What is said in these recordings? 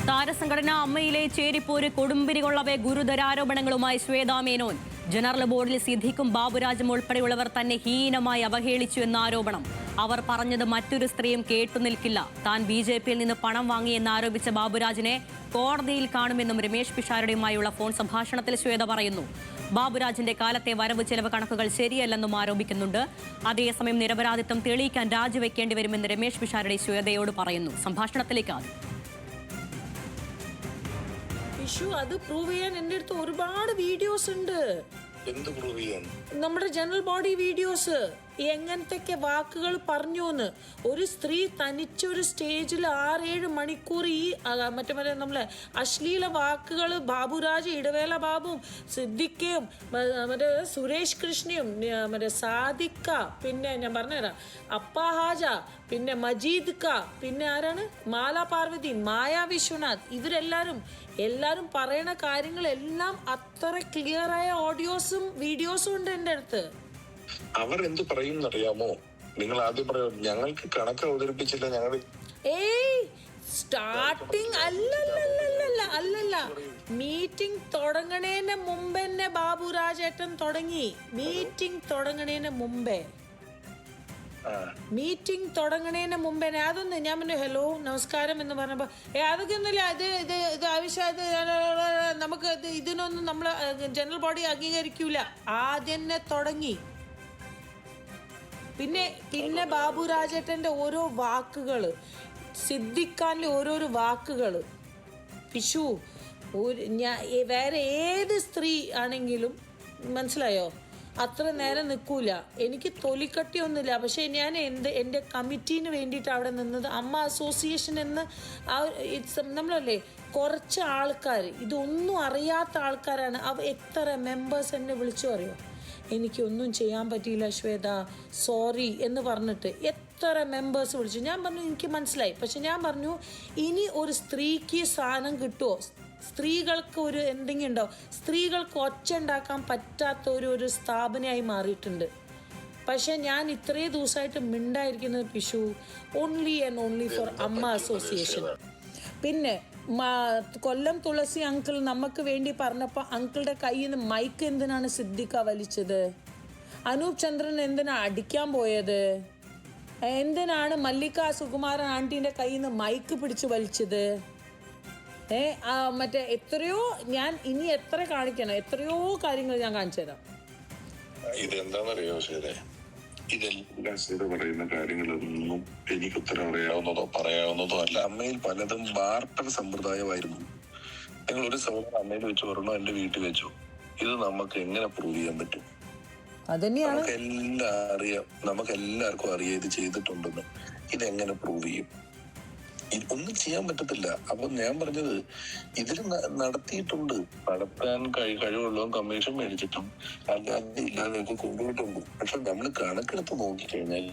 താരസംഘടന അമ്മയിലെ ചേരിപ്പോര് കൊടുമ്പിരി കൊള്ളവെ ഗുരുതരാരോപണങ്ങളുമായി Shweta Menon. General ബോർഡിൽ സിദ്ദിഖും ബാബുരാജും ഉൾപ്പെടെയുള്ളവർ തന്നെ ഹീനമായി അവഹേളിച്ചു എന്ന ആരോപണം. അവർ പറഞ്ഞത് മറ്റൊരു സ്ത്രീയും കേട്ടുനിൽക്കില്ല. താൻ BJP-യിൽ നിന്ന് പണം വാങ്ങിയെന്നാരോപിച്ച ബാബുരാജിനെ കോടതിയിൽ കാണുമെന്നും രമേശ് പിഷാരടിയുമായുള്ള ഫോൺ സംഭാഷണത്തിൽ ശ്വേത പറയുന്നു. ബാബുരാജിന്റെ കാലത്തെ വരവ് ചെലവ് കണക്കുകൾ ശരിയല്ലെന്നും ആരോപിക്കുന്നുണ്ട്. അതേസമയം നിരപരാധിത്വം തെളിയിക്കാൻ രാജിവെക്കേണ്ടി വരുമെന്ന് രമേശ് പിഷാരടി ശ്വേതയോട് പറയുന്നു. സംഭാഷണത്തിലേക്ക് അത് പ്രൂവ് ചെയ്യാൻ എൻ്റെ അടുത്ത് ഒരുപാട് വീഡിയോസ് ഉണ്ട്. നമ്മുടെ ജനറൽ ബോഡി വീഡിയോസ് എങ്ങനത്തെ വാക്കുകൾ പറഞ്ഞു എന്ന്. ഒരു സ്ത്രീ തനിച്ചൊരു സ്റ്റേജിൽ 6-7 മണിക്കൂർ ഈ മറ്റേ നമ്മളെ അശ്ലീല വാക്കുകൾ ബാബുരാജ്, ഇടവേള ബാബുവും സിദ്ദിഖയും മറ്റേ സുരേഷ് കൃഷ്ണയും മറ്റേ സാദിക്ക, പിന്നെ ഞാൻ പറഞ്ഞുതരാം അപ്പ ഹാജ, പിന്നെ മജീദ് ക, പിന്നെ ആരാണ് മാല പാർവതി, മായ വിശ്വനാഥ്, എല്ലാരും പറയണ കാര്യങ്ങളെല്ലാം അത്ര ക്ലിയറായ ഓഡിയോസും വീഡിയോസും ഉണ്ട് എൻ്റെ അടുത്ത്. അവർ എന്ത് പറയും അറിയാമോ? നിങ്ങൾ ആദ്യം പറയും ഞങ്ങൾക്ക് കണക്ക് അവതരിപ്പിച്ചില്ല, ഞങ്ങൾ സ്റ്റാർട്ടിങ് അല്ലല്ല മീറ്റിംഗ് തുടങ്ങണേന് മുമ്പ് തന്നെ ബാബുരാജേട്ടൻ തുടങ്ങി. മീറ്റിംഗ് തുടങ്ങണേന് മുമ്പേ അതൊന്ന് ഞാൻ പറഞ്ഞു ഹലോ നമസ്കാരം എന്ന് പറഞ്ഞപ്പോ അതൊക്കെ ഒന്നുമില്ല, ഇത് ആവശ്യം, നമുക്ക് ഇതിനൊന്നും നമ്മൾ ജനറൽ ബോഡി അംഗീകരിക്കൂല. ആദ്യം തന്നെ തുടങ്ങി. പിന്നെ ബാബുരാജേട്ടൻ്റെ ഓരോ വാക്കുകൾ, സിദ്ദിഖാൻ്റെ ഓരോരോ വാക്കുകൾ, പിഷു വേറെ ഏത് സ്ത്രീ ആണെങ്കിലും മനസ്സിലായോ അത്ര നേരം നിൽക്കൂല. എനിക്ക് തൊലിക്കട്ടിയൊന്നുമില്ല. പക്ഷേ ഞാൻ എൻ്റെ കമ്മിറ്റീന് വേണ്ടിയിട്ട് അവിടെ നിന്നത് അമ്മ അസോസിയേഷൻ എന്ന് നമ്മളല്ലേ കുറച്ച് ആൾക്കാർ, ഇതൊന്നും അറിയാത്ത ആൾക്കാരാണ്. എത്ര മെമ്പേഴ്സ് എന്നെ വിളിച്ചു അറിയോ, എനിക്കൊന്നും ചെയ്യാൻ പറ്റിയില്ല ശ്വേത, സോറി എന്ന് പറഞ്ഞിട്ട് എത്ര മെമ്പേഴ്സ് വിളിച്ചു. ഞാൻ പറഞ്ഞു എനിക്ക് മനസ്സിലായി. പക്ഷെ ഞാൻ പറഞ്ഞു ഇനി ഒരു സ്ത്രീക്ക് സ്ഥാനം കിട്ടുമോ? സ്ത്രീകൾക്ക് ഒരു എന്തെങ്കിലും ഉണ്ടോ? സ്ത്രീകൾക്ക് ഒച്ച ഉണ്ടാക്കാൻ പറ്റാത്ത ഒരു സ്ഥാപനമായി മാറിയിട്ടുണ്ട്. പക്ഷെ ഞാൻ ഇത്രയും ദിവസമായിട്ട് മിണ്ടായിരിക്കുന്നത് പിഷു ഓൺലി ആൻഡ് ഓൺലി ഫോർ അമ്മ അസോസിയേഷൻ. പിന്നെ കൊല്ലം തുളസി അങ്കിൾ നമുക്ക് വേണ്ടി പറഞ്ഞപ്പോൾ അങ്കിളുടെ കയ്യിൽ നിന്ന് മൈക്ക് എന്തിനാണ് സിദ്ദിഖ വലിച്ചത്? അനൂപ് ചന്ദ്രൻ എന്തിനാ അടിക്കാൻ പോയത്? എന്തിനാണ് മല്ലിക സുകുമാരൻ ആൻറ്റീൻ്റെ കയ്യിൽ നിന്ന് മൈക്ക് പിടിച്ച് വലിച്ചത്? മറ്റേ എത്രയോ ഞാൻ ഇനി എത്ര കാണിക്കണം, എത്രയോ കാര്യങ്ങൾ ഞാൻ കാണിച്ചു തരാം. ഇതെന്താണെന്നറിയോ ശരി, ഇതെല്ലാം ചെയ്ത് പറയുന്ന കാര്യങ്ങളൊന്നും എനിക്ക് ഉത്തരം അറിയാവുന്നതോ പറയാവുന്നതോ അല്ല. അമ്മയിൽ പലതും ബാർട്ടർ സമ്പ്രദായമായിരുന്നു. നിങ്ങൾ ഒരു സഹോദരൻ അമ്മയിൽ വെച്ച് പറഞ്ഞോ, എന്റെ വീട്ടിൽ വെച്ചോ, ഇത് നമുക്ക് എങ്ങനെ പ്രൂവ് ചെയ്യാൻ പറ്റും? നമുക്ക് എല്ലാവർക്കും അറിയാം ഇത് ചെയ്തിട്ടുണ്ടെന്ന്. ഇതെങ്ങനെ പ്രൂവ് ചെയ്യും? ഒന്നും ചെയ്യാൻ പറ്റത്തില്ല. അപ്പൊ ഞാൻ പറഞ്ഞത് ഇതിൽ നടത്തിയിട്ടുണ്ട്, നടത്താൻ കഴിവുള്ളതും കമ്മീഷൻ മേടിച്ചിട്ടും അല്ലാതെ ഇല്ലാതെയൊക്കെ കൊണ്ടുപോയിട്ടുണ്ട്. പക്ഷെ നമ്മൾ കണക്കെടുത്ത് നോക്കിക്കഴിഞ്ഞാൽ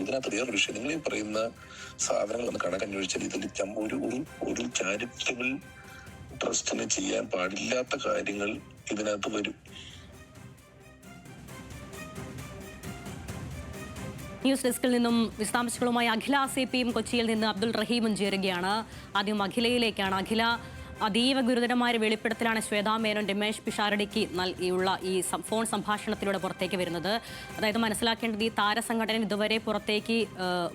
ഇതിനകത്ത് വേറൊരു വിഷയം, നിങ്ങൾ ഈ പറയുന്ന സാധനങ്ങൾ ഒന്ന് കണക്കന്വേഷിച്ചാൽ ഇതിൽ ഒരു ചാരിറ്റബിൾ ട്രസ്റ്റിന് ചെയ്യാൻ പാടില്ലാത്ത കാര്യങ്ങൾ ഇതിനകത്ത് വരും. ന്യൂസ് ഡെസ്കിൽ നിന്നും വിശദാംശങ്ങളുമായി അഖില CPM കൊച്ചിയിൽ നിന്ന് അബ്ദുൾ റഹീമും ചേരുകയാണ്. ആദ്യം അഖിലയിലേക്കാണ്. അഖില, അതീവ ഗുരുതരമായ വെളിപ്പെടുത്തലാണ് ശ്വേതാ മേനോൻ രമേശ് പിഷാരടിക്ക് നൽകിയുള്ള ഈ ഫോൺ സംഭാഷണത്തിലൂടെ പുറത്തേക്ക് വരുന്നത്. അതായത് മനസ്സിലാക്കേണ്ടത് ഈ താരസംഘടന ഇതുവരെ പുറത്തേക്ക്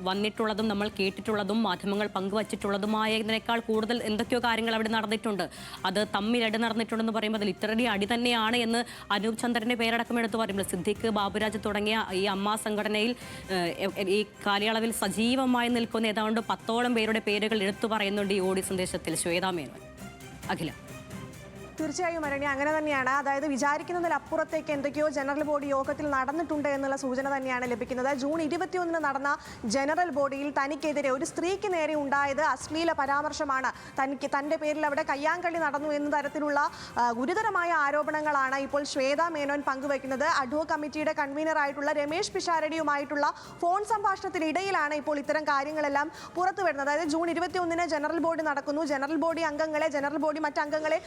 വന്നിട്ടുള്ളതും നമ്മൾ കേട്ടിട്ടുള്ളതും മാധ്യമങ്ങൾ പങ്കുവച്ചിട്ടുള്ളതുമായതിനേക്കാൾ കൂടുതൽ എന്തൊക്കെയോ കാര്യങ്ങൾ അവിടെ നടന്നിട്ടുണ്ട്. അത് തമ്മിലടി നടന്നിട്ടുണ്ടെന്ന് പറയുമ്പോൾ അത് ലിറ്ററലി അടി തന്നെയാണ് എന്ന് അനൂപ് ചന്ദ്രൻ്റെ പേരടക്കം എടുത്ത് പറയുമ്പോൾ സിദ്ദിഖ്, ബാബുരാജ് തുടങ്ങിയ ഈ അമ്മ സംഘടനയിൽ ഈ കാലയളവിൽ സജീവമായി നിൽക്കുന്ന ഏതാണ്ട് 10ഓളം പേരുടെ പേരുകൾ എടുത്തു പറയുന്നുണ്ട് ഈ ഓഡിയോ സന്ദേശത്തിൽ ശ്വേതാ മേനോൻ. അഖില, തീർച്ചയായും അരണ്യ അങ്ങനെ തന്നെയാണ്. അതായത് വിചാരിക്കുന്നതിലപ്പുറത്തേക്ക് എന്തൊക്കെയോ ജനറൽ ബോഡി യോഗത്തിൽ നടന്നിട്ടുണ്ട് എന്നുള്ള സൂചന തന്നെയാണ് ലഭിക്കുന്നത്. ജൂൺ 21 നടന്ന ജനറൽ ബോഡിയിൽ തനിക്കെതിരെ ഒരു സ്ത്രീക്ക് നേരെ ഉണ്ടായത് അശ്ലീല പരാമർശമാണ്. തൻ്റെ പേരിൽ അവിടെ കയ്യാങ്കളി നടന്നു എന്ന തരത്തിലുള്ള ഗുരുതരമായ ആരോപണങ്ങളാണ് ഇപ്പോൾ ശ്വേതാ മേനോൻ പങ്കുവയ്ക്കുന്നത്. അഡ്ഹോക് കമ്മിറ്റിയുടെ കൺവീനറായിട്ടുള്ള രമേശ് പിഷാരടിയുമായിട്ടുള്ള ഫോൺ സംഭാഷണത്തിനിടയിലാണ് ഇപ്പോൾ ഇത്തരം കാര്യങ്ങളെല്ലാം പുറത്തു വരുന്നത്. അതായത് ജൂൺ 21 ജനറൽ ബോഡി നടക്കുന്നു. ജനറൽ ബോഡി മറ്റംഗങ്ങളെ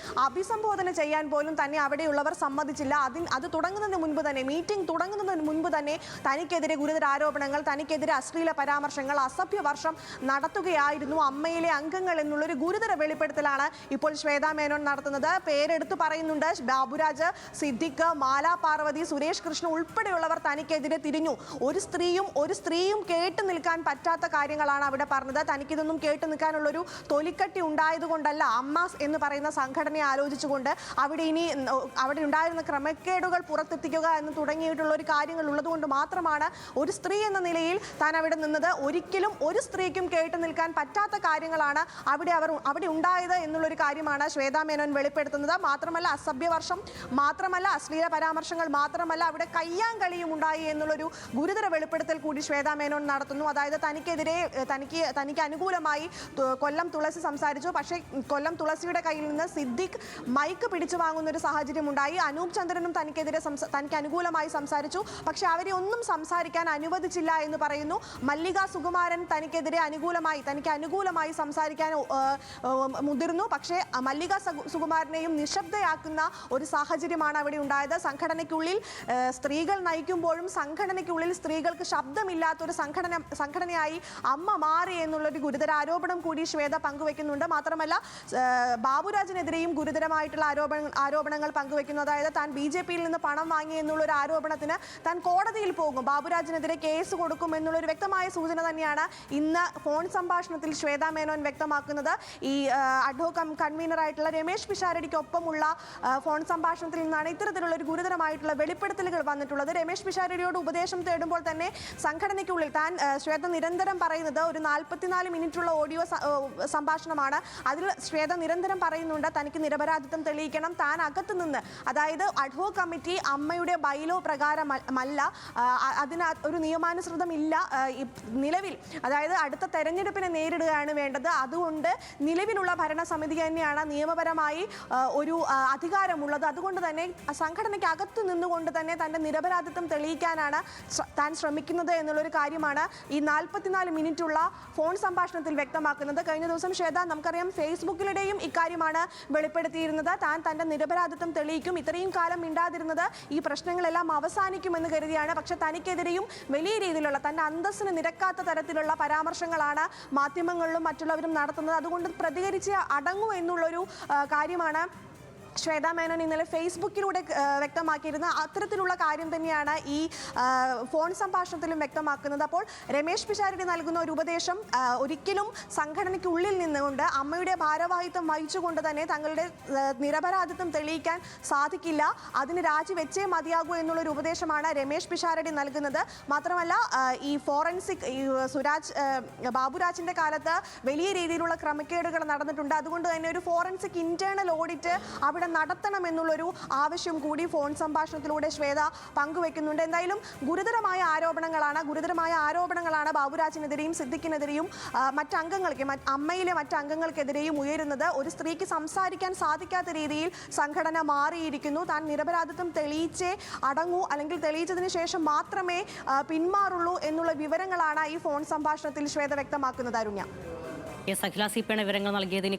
അഭിസംബോധന ചെയ്യാൻ പോലും തന്നെ അവിടെയുള്ളവർ സമ്മതിച്ചില്ല. അത് തുടങ്ങുന്നതിന് മുൻപ് തന്നെ, മീറ്റിംഗ് തുടങ്ങുന്നതിന് മുൻപ് തന്നെ തനിക്കെതിരെ ഗുരുതര ആരോപണങ്ങൾ, തനിക്കെതിരെ അശ്ലീല പരാമർശങ്ങൾ, അസഭ്യവർഷം നടത്തുകയായിരുന്നു അമ്മയിലെ അംഗങ്ങൾ എന്നുള്ളൊരു ഗുരുതര വെളിപ്പെടുത്തലാണ് ഇപ്പോൾ ശ്വേതാ മേനോൻ നടത്തുന്നത്. പേരെടുത്ത് പറയുന്നുണ്ട്. ബാബുരാജ്, സിദ്ദിഖ്, മാലാ പാർവതി, സുരേഷ് കൃഷ്ണ ഉൾപ്പെടെയുള്ളവർ തനിക്കെതിരെ തിരിഞ്ഞു. ഒരു സ്ത്രീയും കേട്ടു നിൽക്കാൻ പറ്റാത്ത കാര്യങ്ങളാണ് അവിടെ പറഞ്ഞത്. തനിക്കിതൊന്നും കേട്ടു നിൽക്കാനുള്ളൊരു തൊലിക്കട്ടി ഉണ്ടായതുകൊണ്ടല്ല, അമ്മാസ് എന്ന് പറയുന്ന സംഘടനയെ ആലോചിച്ചുകൊണ്ട് അവിടെ ഉണ്ടായിരുന്ന ക്രമക്കേടുകൾ പുറത്തെത്തിക്കുക എന്ന് തുടങ്ങിയിട്ടുള്ള ഒരു കാര്യങ്ങൾ ഉള്ളതുകൊണ്ട് മാത്രമാണ് ഒരു സ്ത്രീ എന്ന നിലയിൽ താൻ അവിടെ നിന്നത്. ഒരിക്കലും ഒരു സ്ത്രീക്കും കേട്ടു നിൽക്കാൻ പറ്റാത്ത കാര്യങ്ങളാണ് അവിടെ ഉണ്ടായത് എന്നുള്ളൊരു കാര്യമാണ് ശ്വേതാ മേനോൻ വെളിപ്പെടുത്തുന്നത്. മാത്രമല്ല അസഭ്യവർഷം മാത്രമല്ല, അശ്ലീല പരാമർശങ്ങൾ മാത്രമല്ല, അവിടെ കയ്യാങ്കളിയും ഉണ്ടായി എന്നുള്ളൊരു ഗുരുതര വെളിപ്പെടുത്തൽ കൂടി ശ്വേതാ മേനോൻ നടത്തുന്നു. അതായത് തനിക്ക് അനുകൂലമായി കൊല്ലം തുളസി സംസാരിച്ചു. പക്ഷേ കൊല്ലം തുളസിയുടെ കയ്യിൽ നിന്ന് സിദ്ദിഖ് മൈക്ക് പിടിച്ചു വാങ്ങുന്ന ഒരു സാഹചര്യം ഉണ്ടായി. അനൂപ് ചന്ദ്രനും തനിക്ക് അനുകൂലമായി സംസാരിച്ചു. പക്ഷെ അവരെ ഒന്നും സംസാരിക്കാൻ അനുവദിച്ചില്ല എന്ന് പറയുന്നു. മല്ലിക സുകുമാരൻ തനിക്ക് അനുകൂലമായി സംസാരിക്കാൻ മുതിർന്നു. പക്ഷേ മല്ലിക സുകുമാരനെയും നിശബ്ദയാക്കുന്ന ഒരു സാഹചര്യമാണ് അവിടെ ഉണ്ടായത്. സംഘടനയ്ക്കുള്ളിൽ സ്ത്രീകൾ നയിക്കുമ്പോഴും സംഘടനയ്ക്കുള്ളിൽ സ്ത്രീകൾക്ക് ശബ്ദമില്ലാത്തൊരു സംഘടനയായി അമ്മ മാറി എന്നുള്ളൊരു ഗുരുതര ആരോപണം കൂടി ശ്വേത പങ്കുവെക്കുന്നുണ്ട്. മാത്രമല്ല ബാബുരാജിനെതിരെയും ഗുരുതരമായിട്ടുള്ള ആരോപണങ്ങൾ പങ്കുവെക്കുന്നു. അതായത് താൻ BJP-യിൽ നിന്ന് പണം വാങ്ങി എന്നുള്ളൊരു ആരോപണത്തിന് താൻ കോടതിയിൽ പോകും, ബാബുരാജിനെതിരെ കേസ് കൊടുക്കും എന്നുള്ളൊരു വ്യക്തമായ സൂചന തന്നെയാണ് ഇന്ന് ഫോൺ സംഭാഷണത്തിൽ ശ്വേതാ മേനോൻ വ്യക്തമാക്കുന്നത്. ഈ അഡ്ഹോക് കൺവീനറായിട്ടുള്ള രമേശ് പിഷാരടിക്കൊപ്പമുള്ള ഫോൺ സംഭാഷണത്തിൽ നിന്നാണ് ഇത്തരത്തിലുള്ള ഒരു ഗുരുതരമായിട്ടുള്ള വെളിപ്പെടുത്തലുകൾ വന്നിട്ടുള്ളത്. രമേശ് പിഷാരടിയോട് ഉപദേശം തേടുമ്പോൾ തന്നെ സംഘടനയ്ക്കുള്ളിൽ ശ്വേത നിരന്തരം പറയുന്നത് ഒരു 44 മിനിറ്റുള്ള ഓഡിയോ സംഭാഷണമാണ്. അതിൽ ശ്വേത നിരന്തരം പറയുന്നുണ്ട് തനിക്ക് നിരപരാധിത്വം തെളിയിക്കണം. താൻ അകത്ത് നിന്ന്, അതായത് അഡ്ഹോക് കമ്മിറ്റി അമ്മയുടെ ബൈലോ പ്രകാരമല്ല, അതിന് ഒരു നിയമാനുസൃതം ഇല്ല നിലവിൽ. അതായത് അടുത്ത തെരഞ്ഞെടുപ്പിനെ നേരിടുകയാണ് വേണ്ടത്. അതുകൊണ്ട് നിലവിലുള്ള ഭരണസമിതി തന്നെയാണ് നിയമപരമായി ഒരു അധികാരമുള്ളത്. അതുകൊണ്ട് തന്നെ സംഘടനയ്ക്ക് അകത്ത് നിന്നുകൊണ്ട് തന്നെ തൻ്റെ നിരപരാധിത്വം തെളിയിക്കാനാണ് താൻ ശ്രമിക്കുന്നത് എന്നുള്ളൊരു കാര്യമാണ് ഈ 44 മിനിറ്റുള്ള ഫോൺ സംഭാഷണത്തിൽ വ്യക്തമാക്കുന്നത്. കഴിഞ്ഞ ദിവസം ശ്വേത, നമുക്കറിയാം, ഫേസ്ബുക്കിലൂടെയും ഇക്കാര്യമാണ് വെളിപ്പെടുത്തിയിരുന്നത്. താൻ തൻ്റെ നിരപരാധിത്വം തെളിയിക്കും, ഇത്രയും കാലം മിണ്ടാതിരുന്നത് ഈ പ്രശ്നങ്ങളെല്ലാം അവസാനിക്കുമെന്ന് കരുതിയാണ്. പക്ഷെ തനിക്കെതിരെയും വലിയ രീതിയിലുള്ള, തൻ്റെ അന്തസ്സിന് നിരക്കാത്ത തരത്തിലുള്ള പരാമർശങ്ങളാണ് മാധ്യമങ്ങളിലും മറ്റുള്ളവരും നടത്തുന്നത്. അതുകൊണ്ട് പ്രതികരിച്ച് അടങ്ങൂ എന്നുള്ളൊരു കാര്യമാണ് ശ്വേതാ മേനോൻ ഇന്നലെ ഫേസ്ബുക്കിലൂടെ വ്യക്തമാക്കിയിരുന്ന അത്തരത്തിലുള്ള കാര്യം തന്നെയാണ് ഈ ഫോൺ സംഭാഷണത്തിലും വ്യക്തമാക്കുന്നത്. അപ്പോൾ രമേശ് പിഷാരടി നൽകുന്ന ഒരു ഉപദേശം, ഒരിക്കലും സംഘടനയ്ക്കുള്ളിൽ നിന്നുകൊണ്ട് അമ്മയുടെ ഭാരവാഹിത്വം വഹിച്ചുകൊണ്ട് തന്നെ തങ്ങളുടെ നിരപരാധിത്വം തെളിയിക്കാൻ സാധിക്കില്ല, അതിന് രാജിവെച്ചേ മതിയാകൂ എന്നുള്ളൊരു ഉപദേശമാണ് രമേശ് പിഷാരടി നൽകുന്നത്. മാത്രമല്ല ഈ ഫോറൻസിക് ബാബുരാജിന്റെ കാലത്ത് വലിയ രീതിയിലുള്ള ക്രമക്കേടുകൾ നടന്നിട്ടുണ്ട്. അതുകൊണ്ട് തന്നെ ഒരു ഫോറൻസിക് ഇന്റേണൽ ഓഡിറ്റ് അവിടെ നടത്തണം എന്നുള്ളൊരു ആവശ്യം കൂടി ഫോൺ സംഭാഷണത്തിലൂടെ ശ്വേത പങ്കുവെക്കുന്നുണ്ട്. എന്തായാലും ഗുരുതരമായ ആരോപണങ്ങളാണ് ബാബുരാജിനെതിരെയും സിദ്ദിഖിനെതിരെയും അമ്മയിലെ മറ്റംഗങ്ങൾക്കെതിരെയും ഉയരുന്നത്. ഒരു സ്ത്രീക്ക് സംസാരിക്കാൻ സാധിക്കാത്ത രീതിയിൽ സംഘടന മാറിയിരിക്കുന്നു. താൻ നിരപരാധിത്വം തെളിയിച്ചേ അടങ്ങൂ, അല്ലെങ്കിൽ തെളിയിച്ചതിന് ശേഷം മാത്രമേ പിന്മാറുള്ളൂ എന്നുള്ള വിവരങ്ങളാണ് ഈ ഫോൺ സംഭാഷണത്തിൽ ശ്വേത വ്യക്തമാക്കുന്നത്. അരുണ്യ, അഖില CP വിവരങ്ങൾ നൽകിയതിന്